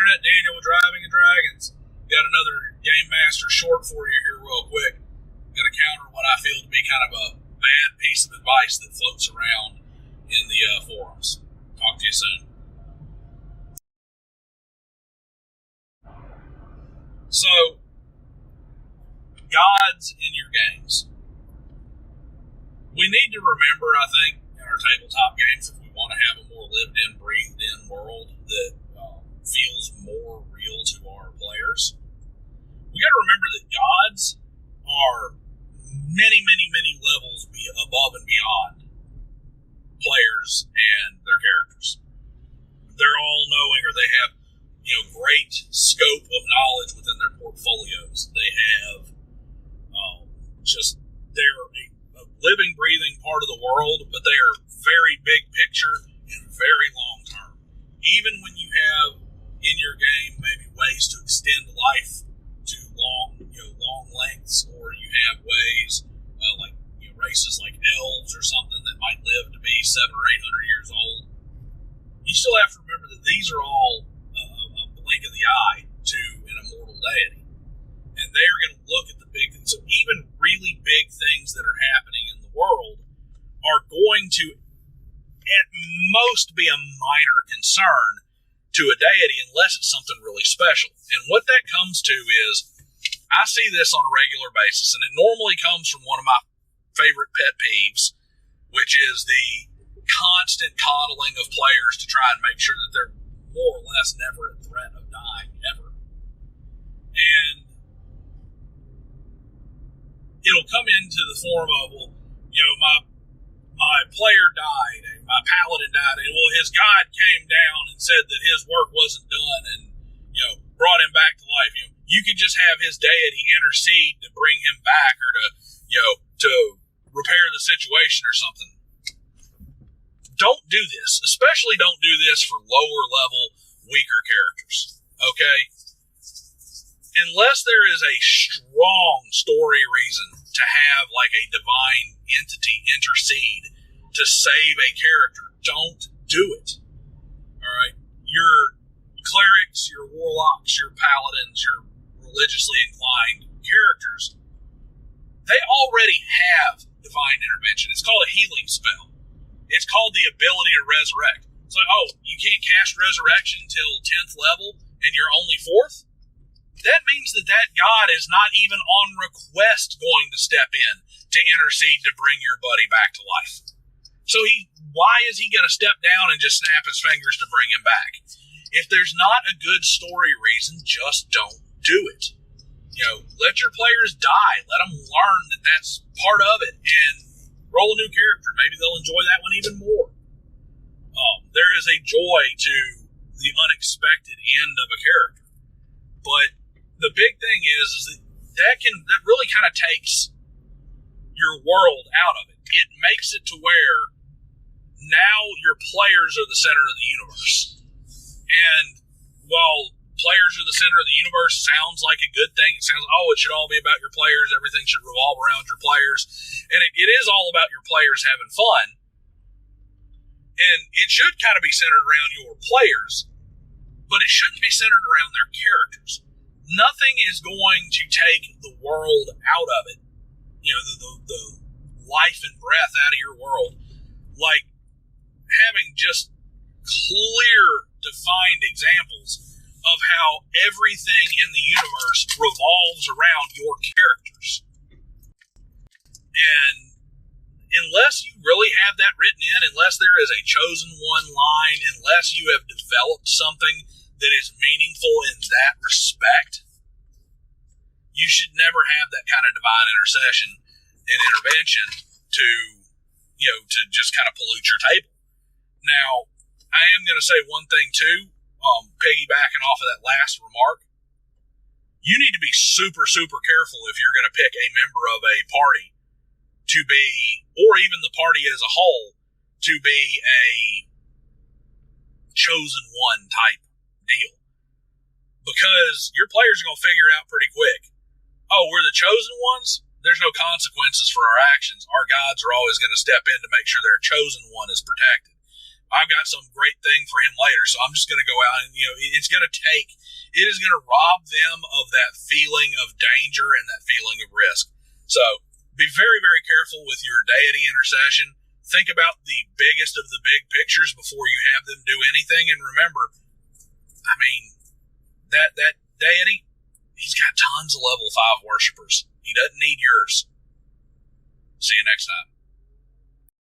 Internet Daniel with Driving and Dragons. Got another Game Master short for you here real quick. Going to counter what I feel to be kind of a bad piece of advice that floats around in the forums. Talk to you soon. So, gods in your games. We need to remember, I think, in our tabletop games, if we want to have a more lived-in, breathed-in world that feels more real to our players, we got to remember that gods are many, many, many levels above and beyond players and their characters. They're all knowing, or they have, great scope of knowledge within their portfolios. They have they're a living, breathing part of the world, but they are very big picture and very long term. Even when you have in your game maybe ways to extend life to long lengths, or you have ways like races like elves or something that might live to be 700 or 800 years old, you still have to remember that these are all a blink of the eye to an immortal deity. And they are going to look at the big things. So even really big things that are happening in the world are going to, at most, be a minor concern to a deity unless it's something really special. And what that comes to is, I see this on a regular basis, and it normally comes from one of my favorite pet peeves, which is the constant coddling of players to try and make sure that they're more or less never at threat of dying, ever. And it'll come into the form of, my player died, and my paladin died, and his god came down and said that his work wasn't done, and brought him back to life. You could just have his deity intercede to bring him back, or to repair the situation or something. Don't do this. Especially don't do this for lower level, weaker characters. Okay? Unless there is a strong story reason to have like a divine entity intercede to save a character, don't do it. Alright? Your clerics, your warlocks, your paladins, your religiously inclined characters, they already have divine intervention. It's called a healing spell. It's called the ability to resurrect. It's like, you can't cast resurrection until 10th level and you're only 4th? That means that god is not even on request going to step in to intercede to bring your buddy back to life. So why is he going to step down and just snap his fingers to bring him back? If there's not a good story reason, just don't do it. Let your players die. Let them learn that that's part of it, and roll a new character. Maybe they'll enjoy that one even more. There is a joy to the unexpected end of a character. But the big thing is that really kind of takes your world out of it. It makes it to where now your players are the center of the universe. And while players are the center of the universe sounds like a good thing, it sounds, it should all be about your players, everything should revolve around your players, and it is all about your players having fun, and it should kind of be centered around your players, but it shouldn't be centered around their characters. Nothing is going to take the world out of it, the life and breath out of your world, like having just clear, defined examples of how everything in the universe revolves around your characters. And unless you really have that written in, unless there is a chosen one line, unless you have developed something that is meaningful in that respect, you should never have that kind of divine intercession and intervention to just kind of pollute your table. Now, I am going to say one thing too, piggybacking off of that last remark. You need to be super, super careful if you're going to pick a member of a party to be, or even the party as a whole, to be a chosen one type deal. Because your players are going to figure out pretty quick, we're the chosen ones? There's no consequences for our actions. Our gods are always going to step in to make sure their chosen one is protected. I've got some great thing for him later, so I'm just going to go out and, it is going to rob them of that feeling of danger and that feeling of risk. So be very, very careful with your deity intercession. Think about the biggest of the big pictures before you have them do anything. And remember, I mean, that deity, he's got tons of level 5 worshipers. He doesn't need yours. See you next time.